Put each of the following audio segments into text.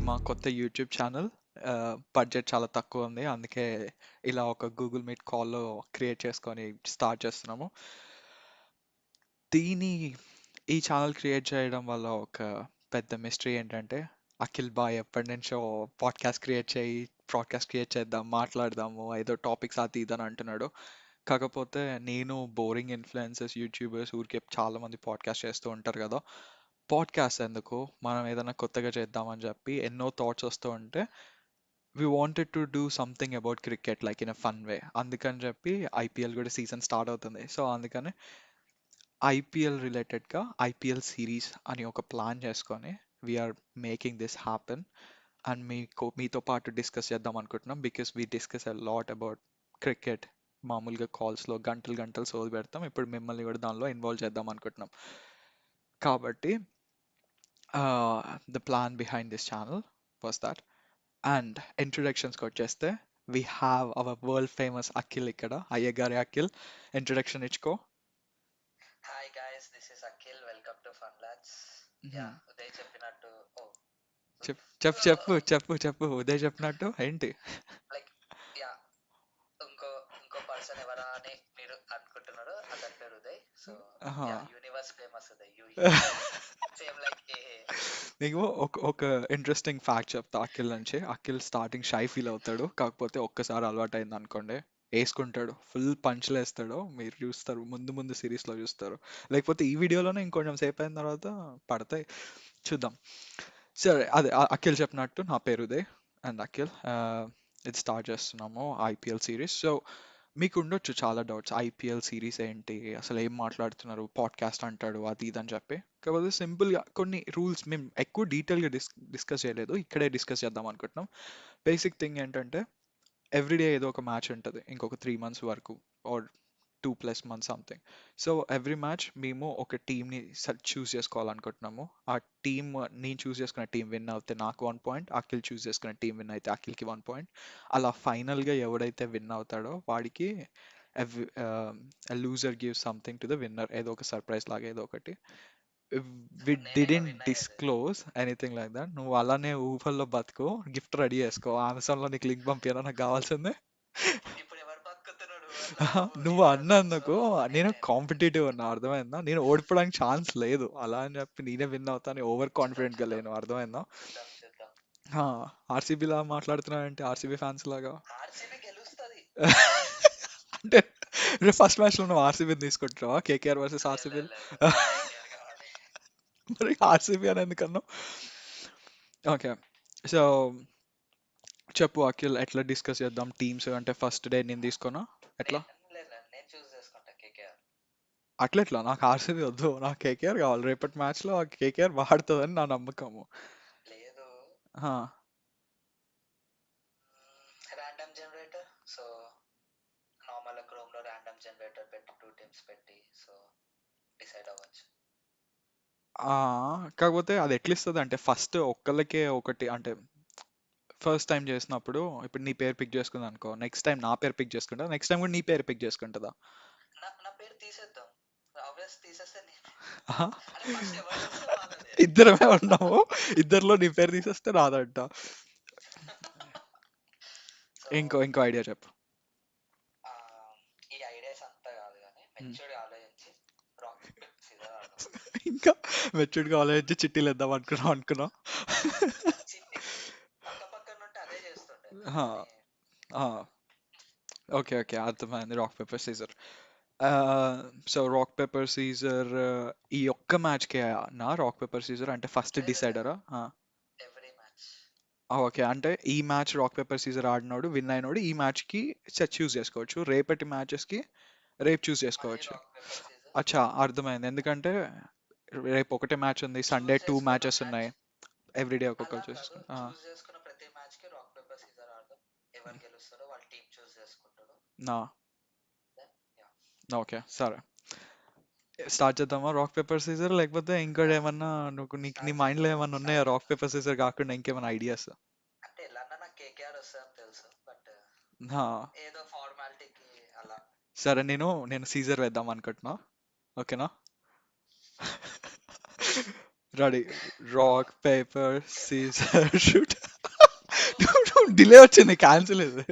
మా కొత్త YouTube channel. Budget చాలా తక్కువ ఉంది. అందుకే ఇలా ఒక గూగుల్ మీట్ కాల్‌లో క్రియేట్ చేసుకొని స్టార్ట్ చేస్తున్నాము. దీని ఈ ఛానల్ క్రియేట్ చేయడం వల్ల ఒక పెద్ద మిస్టరీ ఏంటంటే, అఖిల్ బాయ్ ఎప్పటినుంచో పాడ్‌కాస్ట్ క్రియేట్ చేద్దాం, మాట్లాడదాము, ఏదో టాపిక్స్ అది ఇది అని అంటున్నాడు. కాకపోతే నేను బోరింగ్ ఇన్‌ఫ్లుయెన్సర్స్, యూట్యూబర్స్ ఊరికే చాలా మంది పాడ్‌కాస్ట్ చేస్తూ ఉంటారు కదా! పాడ్‌కాస్ట్ ఎందుకు? మనం ఏదైనా కొత్తగా చేద్దామని చెప్పి ఎన్నో థాట్స్ వస్తూ ఉంటే we wanted to do something about cricket like in a fun way. అందుకని చెప్పి ఐపీఎల్ కూడా సీజన్ స్టార్ట్ అవుతుంది. సో అందుకని ఐపీఎల్ రిలేటెడ్గా ఐపీఎల్ సిరీస్ అని ఒక ప్లాన్ చేసుకొని we're making this happen. And మీతో పాటు డిస్కస్ చేద్దాం అనుకుంటున్నాం because we discuss a lot about cricket. మామూలుగా కాల్స్లో గంటలు గంటలు సోది పెడతాం. ఇప్పుడు మిమ్మల్ని కూడా దానిలో ఇన్వాల్వ్ చేద్దాం అనుకుంటున్నాం. కాబట్టి the plan behind this channel was that. And ఇంట్రొడక్షన్స్కి వచ్చేస్తే we have our world famous Akhil ఇక్కడ. అయ్యగారి అఖిల్, ఇంట్రొడక్షన్ ఇచ్చుకో. Hi guys, this is Akhil. Welcome to fun Lads. Yeah, Uday చెప్పినట్టు చెప్పు ఉదయ్ చెప్పినట్టు ఏంటి? లైక్ యా ఇంకో ఇంకో పర్సన్ ఎవరా అని మీరు అనుకుంటున్నారు. అతని పేరు Uday. So yeah, universe famous Uday. Same like ఏ. నీకు ఒక ఇంట్రెస్టింగ్ ఫ్యాక్ట్ చెప్తా అఖిల్ నుంచి. అఖిల్ స్టార్టింగ్ షై ఫీల్ అవుతాడు. కాకపోతే ఒక్కసారి అలవాటు అయింది అనుకోండి, వేసుకుంటాడు. ఫుల్ పంచ్లు వేస్తాడు. మీరు చూస్తారు, ముందు ముందు సిరీస్లో చూస్తారు. లేకపోతే ఈ వీడియోలోనే ఇంకొంచెం సేపు అయిన తర్వాత పడతాయి. చూద్దాం. సరే, అదే అఖిల్ చెప్పినట్టు నా పేరు ఉదయ్. అండ్ అఖిల్, ఇది స్టార్ట్ చేస్తున్నాము ఐపీఎల్ సిరీస్. సో మీకు ఉండొచ్చు చాలా డౌట్స్. ఐపీఎల్ సిరీస్ ఏంటి, అసలు ఏం మాట్లాడుతున్నారు, పాడ్కాస్ట్ అంటాడు అది ఇది అని చెప్పి. కాకపోతే సింపుల్గా కొన్ని రూల్స్ మేము ఎక్కువ డీటెయిల్గా డిస్కస్ చేయలేదు, ఇక్కడే డిస్కస్ చేద్దాం అనుకుంటున్నాం. బేసిక్ థింగ్ ఏంటంటే ఎవ్రీడే ఏదో ఒక మ్యాచ్ ఉంటుంది ఇంకొక 3 months వరకు, or 2+ months something. So every match మేము ఒక టీంని చూస్ చేసుకోవాలనుకుంటున్నాము. ఆ టీమ్, నేను చూస్ చేసుకున్న టీం విన్ అవుతే నాకు 1 పాయింట్, అఖిల్ చూస్ చేసుకున్న టీం విన్ అయితే అఖిల్కి 1 పాయింట్. అలా ఫైనల్గా ఎవడైతే విన్ అవుతాడో వాడికి loser give something to the winner, ఏదో ఒక సర్ప్రైజ్ లాగా ఏదో ఒకటి. వి నేనేగా డిడెంట్ విన్ అయ్యేది. Disclose anything like that. నువ్వు అలానే ఊహల్లో బతుకు, గిఫ్ట్ రెడీ చేసుకో. అమెజాన్లో నీకు లింక్ పంపినా, నాకు కావాల్సిందే. ఇప్పుడు ఎవరు బతుకుతున్నాడు నువ్వు సో అన్నందుకు నేను నేను కాంపిటేటివ్ ఉన్నా, అర్థమైందా? నేను ఓడిపోవడానికి ఛాన్స్ లేదు. అలా అని చెప్పి నేనే విన్ అవుతా అని ఓవర్ చూద్దాం కాన్ఫిడెంట్ గా చూద్దాం లేను, అర్థమైందా? చూద్దాం చూద్దాం. ఆర్సీబీ లా మాట్లాడుతున్నావంటే, ఆర్సీబీ ఫ్యాన్స్ లాగా. ఆర్సీబీ గెలుస్తుంది. అంటే రేపు ఫస్ట్ మ్యాచ్ లో నువ్వు ఆర్సీబీ తీసుకుంటావా? కేకేఆర్ వర్సెస్ లేదు ఆర్సీబీ. లేదు లేదు, కేకేఆర్ కావాలి. మరి ఆర్సీబీ అని ఎందుకన్నావు? ఓకే, సో చెప్పు అఖిల్, ఎట్లా డిస్కస్ చేద్దాం టీమ్స్? అంటే ఫస్ట్ డే నేను తీసుకున్నా ఎట్లా? నేను చూస్ చేసుకుంటా కేకేఆర్. అట్లెట్లా? నాకు ఆర్సీబీ వద్దు, నాకు కేకేఆర్ కావాలి. రేపటి మ్యాచ్ లో కేకేఆర్ వాడుతుందని నా నమ్మకము. లేదు, హా, random generator. So normal chrome లో ర్యాండమ్ జనరేటర్ పెట్టి 2 టీమ్స్ పెట్టి సో డిసైడ్ అవ్వచ్చు. కాకపోతే అది ఎట్లా ఇస్తుంది అంటే, ఫస్ట్ ఒక్కళ్ళకే ఒకటి అంటే ఫస్ట్ టైం చేసినప్పుడు ఇప్పుడు నీ పేరు పిక్ చేసుకుంది అనుకో, నెక్స్ట్ టైం నా పేరు పిక్ చేసుకుంటా, నెక్స్ట్ టైం కూడా నీ పేరు పిక్ చేసుకుంటుందా? నా పేరు తీసేద్దాం. ఆబ్వియస్ తీసేస్తే ఆహా, అంటే ఫస్ట్ ఎవరు చేస్తే వాళ్ళదే. ఇద్దరమే ఉన్నాము, ఇద్దరిలో నీ పేరు తీసేస్తే రాదంట. సో ఇంకో ఐడియా చెప్పు. ఈ ఐడియాస్ అంతా కాదు కానీ ఉమ్. మెచ్యూర్డ్ ఆలోచించి రాక్ పేపర్ సీజర్ ఆడదాం. ఇంకా మెచ్యూర్డ్గా ఆలోచించి చిట్టీలు వేద్దాం అనుకున్నాం. చిట్టి పక్క పక్కన ఉంటే అదే చేస్తుండే హా, కానీ ఆ, ఓకే ఓకే, అర్థమైంది. Rock paper scissor. So rock paper scissor ఈ ఒక్క మ్యాచ్కే నా రాక్ పేపర్ సీజర్ అంటే ఫస్ట్ లేదు లేదు, డిసైడరా? Every match. ఓకే, అంటే ఈ మ్యాచ్ రాక్ పేపర్ సీజర్ ఆడినోడు విన్ అయినోడు ఈ మ్యాచ్కి చూస్ చేసుకోవచ్చు. రేపటి మ్యాచెస్కి రేపు చూస్ మళ్ళీ చేసుకోవచ్చు. రాక్ పేపర్ సీజర్ అచ్చా, అర్థమైంది. ఎందుకంటే రేపు ఒకటే మ్యాచ్ ఉంది, సండే చూస్ 2 చేసుకున్న మ్యాచెస్ మ్యాచ్. ఉన్నాయి. ఎవ్రీడే అలా ఒక్కొక్కరు కాదు, చూసుకుని. చూస్ చేసుకున్న ప్రతి మ్యాచ్ కి రాక్ పేపర్ సీజర్ ఆడదాం. ఎవరు గెలుస్తారో వాళ్ళ టీం చూస్ చేసుకుంటాడు. నా Then, yeah. ఓకే, సరే. స్టార్ట్ చేద్దామా రాక్ పేపర్ సీజర్? లేకపోతే ఇంకోటి యా, ఏమన్నా నీ స్టార్ట్ మైండ్లో చేద్దాం ఏమన్నా ఉన్నాయా స్టార్ట్ రాక్ చేద్దాం. పేపర్ సీజర్ కాకుండా ఇంకేమైనా ఐడియాస్? అంటే ఎలా అన్నా నాకు కేకేఆర్ వస్తుందని తెలుసు, బట్ నా ఏదో ఫార్మాలిటీకి అలా. సరే, నేను సీజర్ వేద్దాం అనుకుంటున్నా. ఓకేనా? Ready. Rock paper scissor shoot. Delay వచ్చింది, క్యాన్సిల్ ఇది.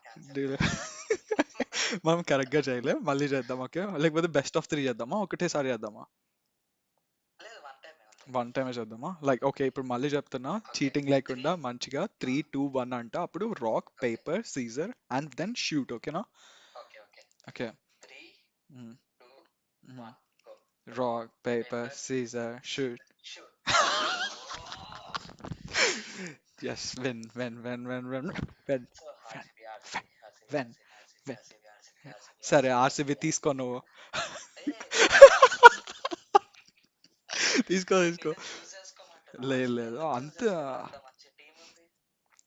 Cancel delay. చేయాలా? మనం కరెక్ట్ గా చేయలే, మళ్ళీ చేద్దాం ఓకే, లేకపోతే బెస్ట్ ఆఫ్ 3 చేద్దామా, ఒకటేసారి చేద్దామా? లేదు, వన్ టైమే అంతే. వన్ టైమే చేద్దామా, లైక్ ఓకే ఇప్పుడు మళ్ళీ చెప్తున్నా, ఓకే, చీటింగ్ త్రీ. లేకుండా మంచిగా 3 2 1 అంట, అప్పుడు rock okay, paper scissor and then shoot, ఓకేనా? Okay, okay. Okay. 3, 2, 1, go. Rock rock paper paper scissor shoot. Scissor shoot. Yes, win win win win win win so win RCB, RCB, win RCB, win RCB, RCB, win. RCB, RCB, RCB, సరే RCB, RCB RCB, తీసుకో RCB. నువ్వు. కాదు. తీసుకో తీసుకో. నిన్ను చూస్ చేసుకోమంటున్నా. లేదు RCB లేదు, ఎందుకు చూస్ అంత చేసుకోవాలి? అంత మంచి టీం ఉంది.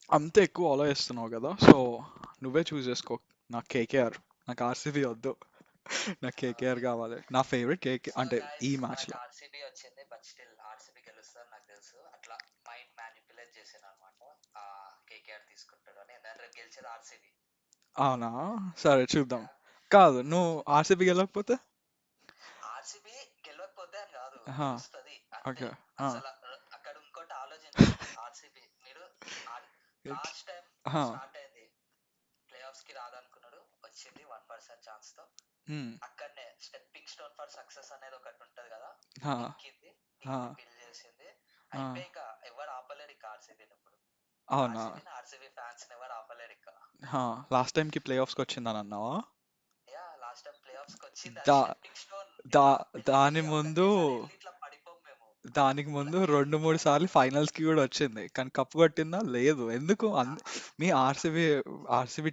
అంత ఎక్కువ ఆలోచిస్తున్నావు కదా, సో నువ్వే చూస్ చేసుకో. నాకు కేకేఆర్, నాకు ఆర్సీబీ వద్దు. నాకు కేకేఆర్ ఓకే. కావాలి, నా ఫేవరెట్ కేకే సో అంటే ఈ గైస్, మ్యాచ్ మనకు లో. ఆర్సీబీ వచ్చింది, బట్ స్టిల్ ఆర్సీబీ గెలుస్తారు నాకు తెలుసు. అట్లా మైండ్ మ్యానిపులేట్ చేసాను అనమాట. కేకేఆర్ తీసుకుంటాడు అని. ఎందుకంటే రేపు గెలిచేది ఆర్సీబీ. అవునా? సరే చూద్దాం. కాదు, నువ్వు ఆర్సీబీ గెలవకపోతే? ఆర్సీబీ గెలవకపోతే అని కాదు, ఆహా, గెలుస్తుంది అంతే. ఓకే. అసలు అక్కడ ఇంకోటి ఆలోచించండి. ఆర్సీబీ మీరు లాస్ట్ టైం ఆహా, స్టార్ట్ అయింది, ప్లే ఆఫ్స్ కి రాదనుకున్నాడు, వచ్చింది 1% ఛాన్స్ తో. ఉమ్, అక్కడనే స్టెప్పింగ్ స్టోన్ ఫర్ సక్సెస్ అనేది ఒకటి ఉంటది కదా, హా, ఎక్కింది, హా, టీమ్ ని బిల్డ్ చేసింది. హా. అయిపోయి ఇక ఎవరు ఆపలేరు ఇక ఆర్సీబీని ఇప్పుడు. అవునా? ఆర్సీబీని, ఆర్సీబీ ఫ్యాన్స్ ఎవరు ఆపలేరు ఇక. లాస్ట్ టైం కి ప్లే ఆఫ్స్కి వచ్చిందని అన్నావా? Yeah, last time play offs కి వచ్చింది, అది దా స్టెప్పింగ్ స్టోన్. దా ఇట్లా వెళ్ళి దాని ముందు ఒకటేసారి వెళ్ళి ఇట్లా పడిపోం మేము. దానికి ఇట్లా ముందు రెండు వెళ్ళి మూడు సార్లు ఫైనల్స్ కి కూడా వచ్చింది, కానీ కప్పు కొట్టిందా లేదు, ఎందుకు ఆ- మీ ఆర్సీబీ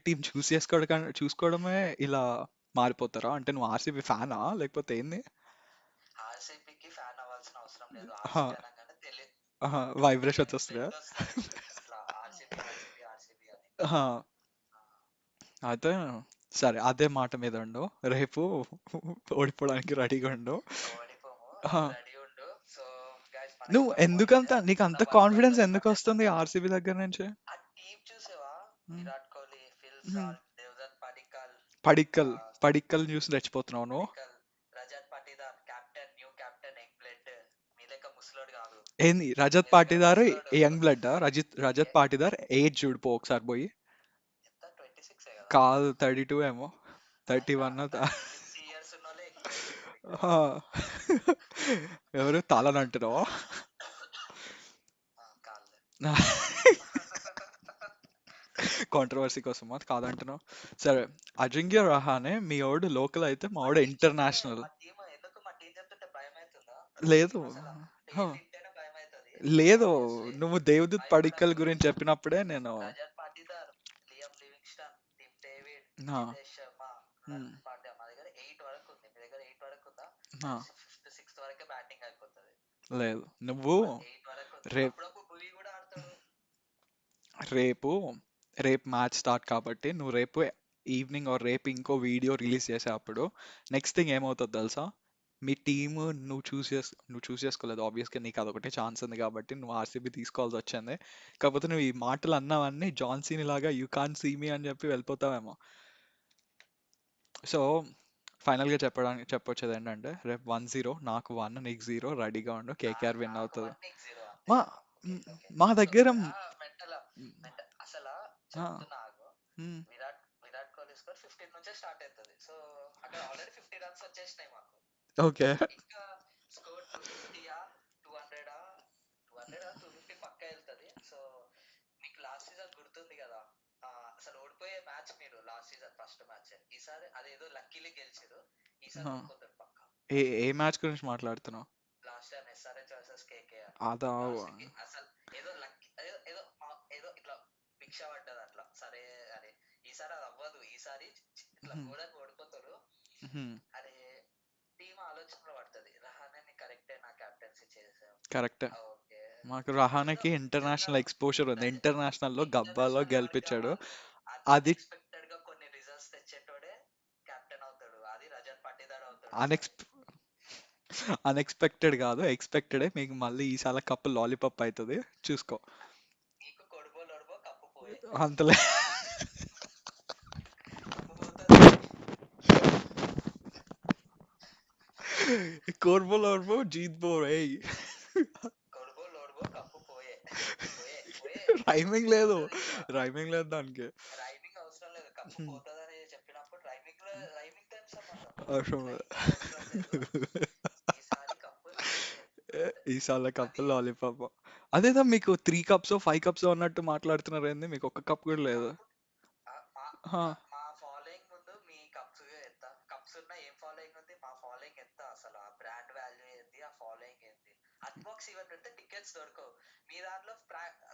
టీం చూసుకోవడమే ఇలా మారిపోతారా? అంటే నువ్వు ఆర్సీబీ ఫ్యానా లేకపోతే ఏంది? ఆర్సీబీకి ఫ్యాన్ అవ్వాల్సిన అవసరం లేదు. ఆహా, ఆర్సీబీ అనగానే వైబ్రేషన్స్ తెలియని వస్తున్నాయా? స్వెట్ వస్తుంది. ఇట్లా ఆర్సీబీ, ఆర్సీబీ, ఆర్సీబీ అని. ఆహా, ఆ, అయితే సరే, అదే మాట మీద ఉండు, రేపు ఓడిపోవడానికి రెడీగా ఉండు. ఓడిపోము, ఆహా, నువ్వు రెడీ ఉండు. సో గైస్, మనకి నువ్వు ఇవాళ ఎందుకంత పోయిందే నీకు ఉన్న అంత వర్క్ తో కాన్ఫిడెన్స్ ఎందుకు స్టార్ట్ చేద్దాం. వస్తుంది ఆర్సీబీ దగ్గర నుంచి? ఆ టీం చూసేవా? Um, Virat Kohli, Phil um. Salt, Devdutt Padikkal, Padikkal Padikkal చూసి రెచ్చిపోతున్నావు నువ్వు. Padikkal, Rajat Patidar captain, new captain, young blood. మీ లెక్క ముసలోడు కాదు, ఏంది రజత్ మీ దగ్గర పాటీదార్? ముసలోడు. యంగ్ బ్లడ్ రజత్ ఏ- పాటీదార్ ఏజ్ చూడిపో ఒకసారి పోయి. ఎంత 26 కదా? కాదు, 32 ఏమో, థర్టీ అయినా వన్ 6 ఇయర్స్ ఉన్నోళ్ళే ఎక్కువ ఏజ్ ఉంటారు ఇక్కడ. ఎవరు తాళని అంటున్నావా? కాదులే. కాంట్రవర్సీ కోసం అది కాదంటున్నావు. సరే, అజింక్య రహానే మీ వాడు లోకల్ అయితే, మా మా వాడు టీం చెప్తే, ఇంటర్నేషనల్. ఎందుకు మా టీం చెప్తుంటే భయం అవుతుందా? మా లేదు. టీం అసలు హ, పేరు వింటేనే భయం అవుతుంది. లేదు, ఆబ్వియస్లీ నువ్వు దేవదూత్ పడిక్కల్ భయపడకు. గురించి చెప్పినప్పుడే నేను. Rajat Patidar, Liam Livingstone, Tim David, ఆ, జితేష్ శర్మ, ఉమ్, హార్దిక్ పాండ్యా. మా దగ్గర 8 వరకు ఉంది, మీ దగ్గర 8 వరకు ఉందా? ఆ, మాది ఫిఫ్త్, సిక్స్త్ వరకే బ్యాటింగ్ అయిపోతుంది. లేదు నువ్వు. మాది 8 వరకు ఉంది. రేపు అప్పుడప్పుడు భువి కూడా ఆడతాడు. రేపు రేపు మ్యాచ్ స్టార్ట్ కాబట్టి, నువ్వు రేపు ఈవినింగ్ ఆర్ రేపు ఇంకో వీడియో రిలీజ్ చేసేటప్పుడు నెక్స్ట్ థింగ్ ఏమవుతుందో తెలుసా? మీ టీమ్ నువ్వు చూస్ చేసుకోలేదు ఆబ్వియస్గా, నీకు అదొకటే ఛాన్స్ ఉంది కాబట్టి నువ్వు ఆర్సీబీ తీసుకోవాల్సి వచ్చింది. కాకపోతే నువ్వు ఈ మాటలు అన్నావన్నీ జాన్సీని లాగా యూ కాన్ సీ మీ అని చెప్పి వెళ్ళిపోతావేమో. సో ఫైనల్గా చెప్పొచ్చేది ఏంటంటే, రేపు 1-0, నాకు 1, నీకు 0, రెడీగా ఉండు, కేకేఆర్ విన్ నాకు అవుతుంది. 1, నీకు 0 అంతే. మా ఓకే, ఓకే. మా సో దగ్గర మెంటల్, అసలు ఆ, చెప్తున్నా ఆగు. మ్, విరాట్ కోహ్లీ స్కోర్ 15 నుంచే స్టార్ట్ అవుతుంది. సో అక్కడ ఆల్రెడీ 50 రన్స్ వచ్చేసినాయి మాకు. ఓకే. ఇంకా స్కోర్ 250, 200, 250 పక్క వెళ్తుంది. సో మీకు లాస్ట్ సీజన్ గుర్తుంది కదా, అసలు ఓడిపోయే మ్యాచ్ మీరు లాస్ట్ సీజన్ ఫస్ట్ మ్యాచ్. ఈసారి అదేదో లక్కీలీ గెలిచారు, ఈసారి ఆ, ఓడిపోతారు పక్క. ఏ మ్యాచ్ గురించి మాట్లాడుతున్నావు? Last time SRH versus KKR, అదా? లాస్ట్ కి అసలు ఏదో లక్కీ, ఏదో ఏదో ఏదో ఇట్లా భిక్ష పడ్డది అట్లా. సరే అరే, ఈసారి అది అవ్వదు, ఈసారి ఇట్లా ఘోరంగా ఓడిపోతారు. అరే, టీం ఆలోచనలో పడుతుంది. రహానే కరెక్టే నా కెప్టెన్సీ చేసాం. కరెక్ట్. ఓకే, మాకు ఏదో రహానేకి నిజంగా ఇంటర్నేషనల్ ఎక్స్పోజర్ ఉంది, ఇంటర్నేషనల్ లో గబ్బాలో ఇంటర్నేషనల్ వరకే గెలిపించాడు. కాదు, అది అన్ఎక్స్పెక్టెడ్ గా కొన్ని రిజల్ట్స్ తెచ్చేటోడే కెప్టెన్ అవుతాడు. అది రజత్ పాటీదార్ అవుతాడు ఈసారి. అన్ఎక్స్ అన్ఎక్స్పెక్టెడ్ కాదు, ఎక్స్పెక్టెడే. మీకు మళ్ళీ ఈసారి కప్పు లాలీపాప్ అవుతుంది, చూసుకో. నీకు కొడుబో లొడబో కప్పు పోయే, అంతలే. కప్పు పోతుంది. కోర్బో లోర్బో జీత్ బో రే. కొడుకో లోడుకో కప్పు పోయే పోయే పోయే రైమింగ్ లేదు, పోతుంది ఇంకా. రైమింగ్ లేదు దానికి. రైమింగ్ అవసరం లేదు, కప్పు పోతుందని చెప్పినప్పుడు రైమింగ్ లో రైమింగ్ తో ఏం సంబంధం, అవసరం లేదు. రైమింగ్ అవసరం లేదు. ఈసారి కప్పు నీదే అంతే. ఈసారి కప్ అది లాలీపాప్. అదేదా మీకు 3 కప్స్ 5 కప్స్ అన్నట్టు మాట్లాడుతున్నారు ఏంది, మీకు ఒక్క కప్ కూడా లేదు. కప్పు మా హా, మా ఫాలోయింగ్ ముందు మీ కప్స్ ఎంత కప్స్ ఉన్నా ఏం ఫాలోయింగ్ ఉంది, మా ఫాలోయింగ్ ఎంత, అసలు ఆ బ్రాండ్ వాల్యూ ఏంది, ఆ ఫాలోయింగ్ ఏంది. అన్బాక్స్ ఈవెంట్ పెడితే టికెట్స్ దొరకవు, మీ దాంట్లో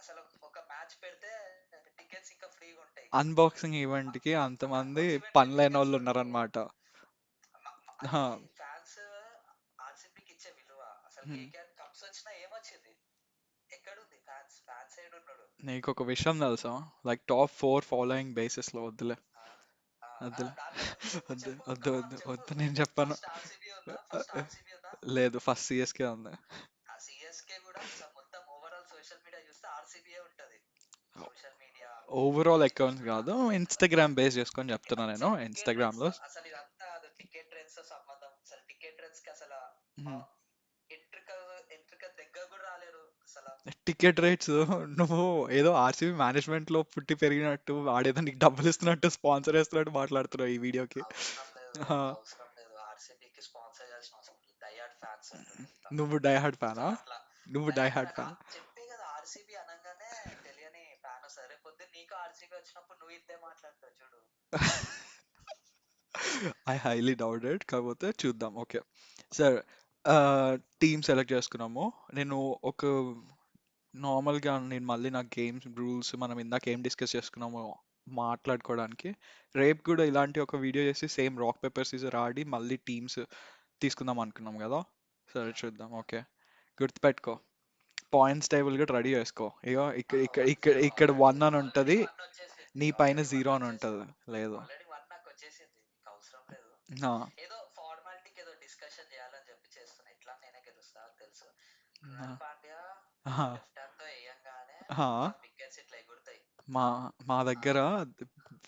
అసలు ఒక మ్యాచ్ పెడితే టికెట్స్ ఇంకా ఫ్రీగా ఉంటాయి. అన్బాక్సింగ్ ఈవెంట్ కి అంతమంది అన్బాక్స్ ఈవెంట్ పనిలేని టికెట్స్ వాళ్ళు దొరకవు. ఉన్నారనమాట. అది ఫ్యాన్స్ ఆర్సీబీకి ఇచ్చే విలువ. అసలు కేకేఆర్ కప్స్ వచ్చినా ఏమొచ్చింది, ఎక్కడుంది ఫ్యాన్స్, ఫ్యాన్స్ సైడ్ ఉన్నాడు. నీకు ఒక విషయం తెలుసా, లైక్ టాప్ 4 ఫాలోయింగ్ బేసిస్ లో వద్దులే, వద్దులే, దాంట్లో చెప్పు వద్దు చెప్పు వద్దు వద్దు చెప్పు. వద్దు, నేను చెప్పాను. ఫస్ట్ ఆర్సీబీ ఉందా, ఫస్ట్ ఆర్సీబీ ఉందా. లేదు, ఫస్ట్ సిఎస్కే ఉంది. ఆ సిఎస్కే కూడా మొత్తం ఓవరాల్ సోషల్ మీడియా చూస్తే ఆర్సీబీయే ఉంటది. సోషల్ మీడియా ఓవరాల్ అకౌంట్స్ చూసుకున్నా కాదు, ఇన్స్టాగ్రామ్ బేస్ చేసుకొని చెప్తున్నా నేను, అసలు టికెట్ ఇన్స్టాగ్రామ్ ట్రెండ్స్ లో. అసలు ఇదంతా అది టికెట్ ట్రెండ్స్ తో సంబంధం. అసలు టికెట్ ట్రెండ్స్ కి అసలు ఎంట్రిక ఎంట్రిక దగ్గర కూడా రాలేరు అసలు. టికెట్ రేట్స్, నువ్వు ఏదో ఆర్సీబీ మేనేజ్మెంట్ లో పుట్టి పెరిగినట్టు, వాడేదో నీకు డబ్బులు ఇస్తున్నట్టు, స్పాన్సర్ చేస్తున్నట్టు మాట్లాడుతున్నావు ఈ వీడియోకి. అవసరం లేదు, ఆ, అవసరం లేదు. ఆర్సీబీకి స్పాన్సర్ చేయాల్సిన అవసరం లేదు. డైహార్డ్ ఫ్యాన్స్ ఉంటారు ఇంకా. నువ్వు డైహార్డ్ ఫ్యానా? అసలు అట్లా నువ్వు డైహార్డ్ డైహార్డ్ ఫ్యాన్ ఫ్యాన్? చెప్పే కదా, ఆర్సీబీ అనగానే తెలియని ఫ్యాన్ వస్తారు. రేపు పొద్దున్న నీకు ఆర్సీబీ వచ్చినప్పుడు నువ్వు ఇద్దే మాట్లాడతావు చూడు. ఐ హైలీ డౌటెడ్, కాకపోతే చూద్దాం. ఓకే సార్, టీమ్ సెలెక్ట్ చేసుకున్నాము. నేను ఒక నార్మల్గా, నేను మళ్ళీ నా గేమ్స్ రూల్స్ మనం ఇందాక ఏం డిస్కస్ చేసుకున్నామో మాట్లాడుకోవడానికి, రేపు కూడా ఇలాంటి ఒక వీడియో చేసి సేమ్ రాక్ పేపర్ సీజర్ ఆడి మళ్ళీ టీమ్స్ తీసుకుందాం అనుకున్నాం కదా. సరే చూద్దాం. ఓకే, గుర్తుపెట్టుకో, పాయింట్స్ టేబుల్ కూడా రెడీ చేసుకో. ఇగో ఇక్కడ ఇక్కడ వన్ ఇక్కడ జీరో ఇక్కడ ఆల్రెడీ, 1 అని ఆల్రెడీ ఉంటుంది, వన్ వచ్చేసింది, నీ పైన ఆల్రెడీ వన్ 0 అని వచ్చేసింది, ఉంటుంది. లేదు. ఆల్రెడీ వన్ నాకు వచ్చేసింది, నీకు అవసరం లేదు. నా ఏదో ఫార్మాలిటీకి ఏదో డిస్కషన్ చేయాలని చెప్పి చేస్తున్నా. ఇట్లా నేనే గెలుస్తా అని తెలుసు. నా కృణాల్ పాండ్యా ఆహా, లెఫ్ట్ హ్యాండ్ తో వేయంగానే ఆహా. మొత్తం వికెట్స్ ఇట్లా ఎగురుతాయి. మా మా దగ్గర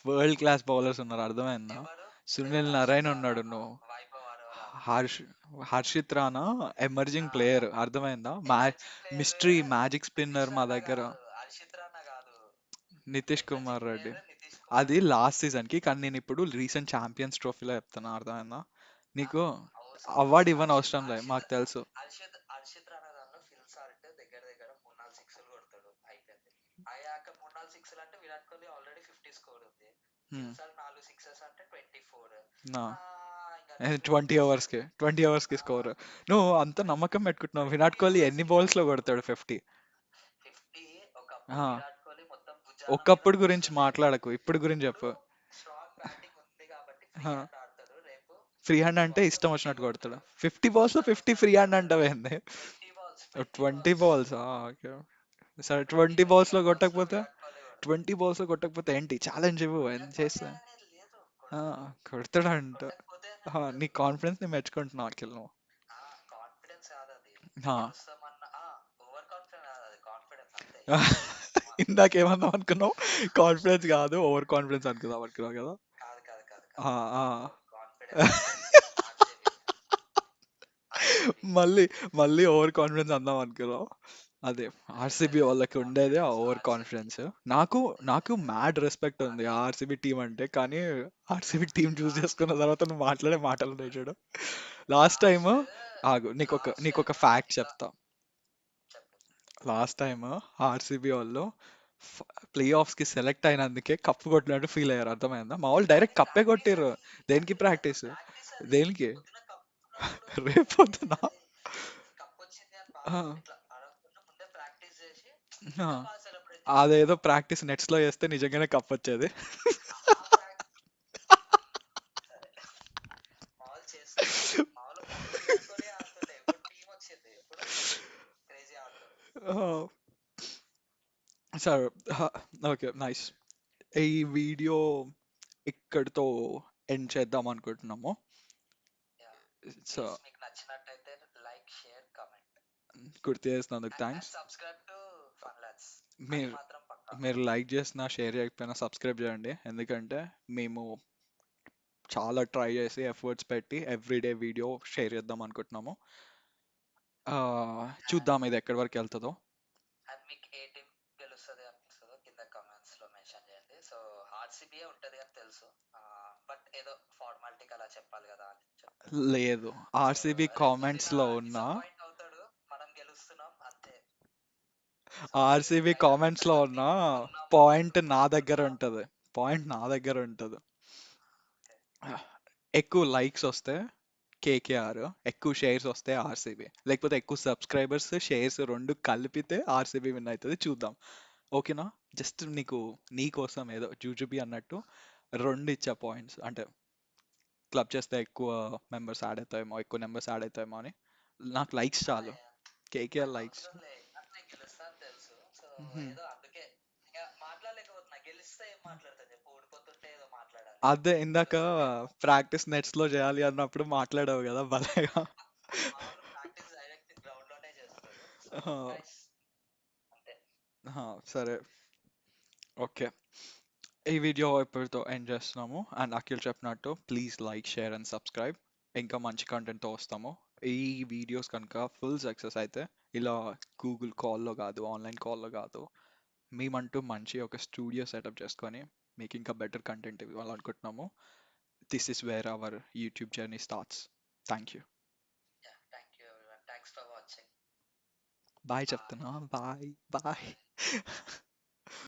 వరల్డ్ క్లాస్ బౌలర్స్ ఉన్నారు, అర్థమైందా? ఎవరు? సునీల్ హర్షిత్ నారాయణ రానా, ఉన్నాడు. నువ్వు వైభవ్ అరోరా. హర్ష్ హర్షిత్ రానా ఎమర్జింగ్ ప్లేయర్, అర్థమైందా? Emerging player. Mystery magic Nitish spinner మా రాణా దగ్గర. కాదు, హర్షిత్ రాణా కాదు. నితీష్ కుమార్ ఎమర్జింగ్ రెడ్డి. ప్లేయర్ నితీష్ అది కుమార్ రెడ్డి. లాస్ట్ సీజన్ కి, కానీ నేను ఇప్పుడు రీసెంట్ ఛాంపియన్స్ ట్రోఫీలో చెప్తున్నా, అర్థమైందా? నీకు అవసరం లేదు. అవార్డు ఇవ్వని హర్షిత్ అవసరం లేదు, హర్షిత్ మాకు తెలుసు. హర్షిత్ రాణా దానిలో ఫిల్ సాల్ట్ దగ్గర దగ్గర 3 4 సిక్స్లు కొడతాడు, అయిపోయింది. అయ్యాక 3 4 సిక్స్లు అంటే విరాట్ కోహ్లీ ఆల్రెడీ 50 స్కోర్ ఉంది. ఫిల్ సాల్ట్ 4 సిక్సెస్ అంటే 24. నా ఇంకా నువ్వే 20 ఓవర్స్ కి, కొట్టేసేయాలి. 20 ఓవర్స్ కి ఆ, స్కోర్. నువ్వు అంత నమ్మకం పెట్టుకుంటున్నావు, విరాట్ ట్వంటీ కోహ్లీ ఓవర్స్ ఎన్ని కి బాల్స్ లో కాదు. కొడతాడు 50? 50 ఒకప్పుడు విరాట్ కోహ్లీ మొత్తం భుజాల మీద ఒకప్పుడు గురించి మోస్తుండే. మాట్లాడకు, ఇప్పుడు గురించి ఇప్పుడు చెప్పు. స్ట్రాంగ్ బ్యాటింగ్ ఉంది కాబట్టి ఫ్రీ హ్యాండ్ ఆడతాడు. రేపు ఫ్రీ హ్యాండ్ 50 అంటే బాల్స్ లో ఇష్టం 50 వచ్చినట్టు కొడతాడు. కొడతాడు. 50 బాల్స్ లో ఇష్టం 50 ఫ్రీ వచ్చినట్టు హ్యాండ్ కొడతాడు. అంటావేంది? 20 బాల్స్ 20 20 బాల్స్ బాల్స్ ఓకే. సరే, 20 20 బాల్స్ లో 25 బాల్స్ లో కొట్టకపోతే, విరాట్ కోహ్లీ కొడతాడు. 20 బాల్స్ లో కొట్టకపోతే ఏంటి ఛాలెంజ్ ఇవ్వు, ఎంత కొట్టకపోతే చేస్తా. అనేది లేదు, ఆ, కొడతాడు. కొడతాడంట. కొట్టకపోతే అనేది నీ లేదు. కాన్ఫిడెన్స్ ని మెచ్చుకుంటున్నావు అఖిల్ నువ్వు. కాన్ఫిడెన్స్ కాదు అది, ఆ. గెలుస్తామన్న ఓవర్ కాన్ఫిడెన్స్ కాదు, అది కాన్ఫిడెన్స్ అంతే. ఏమనుకో ఇందాక ఏమన్నావు అనుకున్నావు? కాన్ఫిడెన్స్ కాదు, ఓవర్ కాన్ఫిడెన్స్ అనుకున్నావు కదా. కాదు కాదు కాదు ఆ, కాదు, ఆ. నాకు కాన్ఫిడెన్స్ ఉంది. ఆర్సీబీ ఆర్సీబీ మళ్ళీ మళ్ళీ ఓవర్ కాన్ఫిడెన్స్ అందాం అనుకున్నావు. అదే లేదు లేదు ఆర్సీబీ లేదు, వాళ్ళకి ఉండేదే ఆ కాన్ఫిడెన్స్ ఓవర్ ఆర్సీబీ. కాన్ఫిడెన్స్. నాకు లేదు నాకు లేదు, మ్యాడ్ రెస్పెక్ట్ ఉంది ఆ ఆర్సీబీ ఆర్సీబీ టీం అంటే, కానీ ఆర్సీబీ టీం చూస్ చేసుకున్న ఆర్సీబీ తర్వాత నువ్వు మాట్లాడే మాటలు ఉన్నాయి చూడు. లాస్ట్ టైం, లాస్ట్ ఆగు, లాస్ట్ నీకొక టైం ఫ్యాక్ట్ ఇట్లా చెప్తా. చెప్పు. లాస్ట్ టైం ఆర్సీబీ వాళ్ళు ప్లే ఆఫ్స్ కి సెలెక్ట్ అయినందుకే కప్పు కొట్టినట్టు ఫీల్ అయ్యారు, అర్థమైందా? మా వాళ్ళు అది డైరెక్ట్ కప్పే ప్రాక్టీస్, కొట్టిర్రు. అది దేనికి అది ప్రాక్టీస్? ప్రాక్టీస్, అది రేపు దేనికి? పొద్దున కప్ వచ్చినప్పుడు రేపొద్దున అది కప్ వచ్చింది అని బాగా ఆ, ఇట్లా అడగకుండా ముందే ప్రాక్టీస్ చేసి ఆ, ఇంకా బాగా సెలబ్రేట్ చేస్తారు అదేదో మామూలు. ప్రాక్టీస్ నెట్స్ లో చేస్తే నిజంగానే కప్ వచ్చేది. ఆ ప్రాక్టీస్ సరే, మామూలు చేస్తుండే, మామూలు విరాట్ కోహ్లీ ఆడుతుండే. ఇప్పుడు టీం వచ్చింది, ఇప్పుడు క్రేజీ ఆడుతుంది. సరే, ఓకే, నైస్. ఈ వీడియో ఇక్కడితో ఎండ్ చేద్దాం అనుకుంటున్నాము. సో ప్లీజ్ మీకు నచ్చినట్టయితే లైక్ షేర్ కమెంట్ గుర్తు చేసినందుకు and thanks. Subscribe to fun lads. అది మీరు మాత్రం పక్కా. మీరు లైక్ చేసినా షేర్ చేయకపోయినా సబ్స్క్రైబ్ చేయండి, ఎందుకంటే మేము చాలా ట్రై చేసి ఎఫర్ట్స్ పెట్టి ఎవ్రీడే వీడియో షేర్ చేద్దాం అనుకుంటున్నాము. చూద్దాం ఇది ఎక్కడి వరకు వెళ్తుందో. అండ్ మీకు ఏ టీం గెలుస్తుంది అనిపిస్తుందో కింద కమెంట్స్ లో మెన్షన్ చేయండి. సో ఆర్సీబీయే ఉంటది అని తెలుసు, బట్ ఏదో ఫార్మాలిటీకి అలా చెప్పాలి కదా అని చెప్తున్నా. లేదు, సో ఆర్సీబీ రేపు పొద్దున కామెంట్స్ లో ఉన్నా, డిసప్పాయింట్ అవుతాడు, మనం గెలుస్తున్నాం అంతే. సో ఆర్సీబీ లైక్ కామెంట్స్ లో అంతగా ఉన్నా, మేము ఉన్నాం పాయింట్ నా దగ్గర అనుకుంటున్నాం. ఉంటది. పాయింట్ నా దగ్గర ఉంటది. ఓకే. ఎక్కువ లైక్స్ వస్తే కేకేఆర్, ఎక్కువ షేర్స్ వస్తే ఆర్సీబీ, లేకపోతే ఎక్కువ సబ్స్క్రైబర్స్ షేర్స్ రెండు కలిపితే ఆర్సీబీ విన్ అవుతుంది. చూద్దాం. ఓకేనా? జస్ట్ నీ కోసం ఏదో జూజుబీ అన్నట్టు రెండు ఇచ్చా పాయింట్స్, అంటే క్లబ్ చేస్తే ఎక్కువ మెంబర్స్ యాడ్ అవుతాయేమో, ఎక్కువ నెంబర్స్ యాడ్ అవుతాయేమో అని. నాకు లైక్స్ చాలు, కేకేఆర్ అది లైక్స్. మంచిగా అట్లా గెలుస్తా అని తెలుసు. సో ఏదో అందుకే ఇక మాట్లాడలేకపోతున్నా. గెలిస్తే ఏం మాట్లాడతా చెప్పు, ఓడిపోతుంటే ఏదో మాట్లాడాలి. అదే ఇందాక గెలుస్తుంటే ప్రాక్టీస్ నెట్స్ లో చేయాలి అన్నప్పుడు మాట్లాడావు కదా భలేగా. మా వాళ్ళు ప్రాక్టీస్ డైరెక్ట్ గ్రౌండ్ లోనే చేస్తారు. సో ఆహా, గైస్ అంతే. ఆహా, సరే, ఓకే. ఈ వీడియో ఇప్పటితో ఎండ్ చేస్తున్నాము. అండ్ అఖిల్ చెప్పినట్టు please like, share and subscribe. ఇంకా మంచి కంటెంట్తో వస్తాము. ఈ వీడియోస్ కనుక ఫుల్ సక్సెస్ అయితే, ఇలా గూగుల్ కాల్లో కాదు, ఆన్లైన్ కాల్లో కాదు, మేమంటూ మంచి ఒక స్టూడియో సెటప్ చేసుకొని మీకు ఇంకా బెటర్ కంటెంట్ ఇవ్వాలనుకుంటున్నాము. This is where our YouTube journey starts. Thank you. Yeah, thank you everyone, thanks for watching. Bye bye చెప్తున్నా. Bye bye. బాయ్.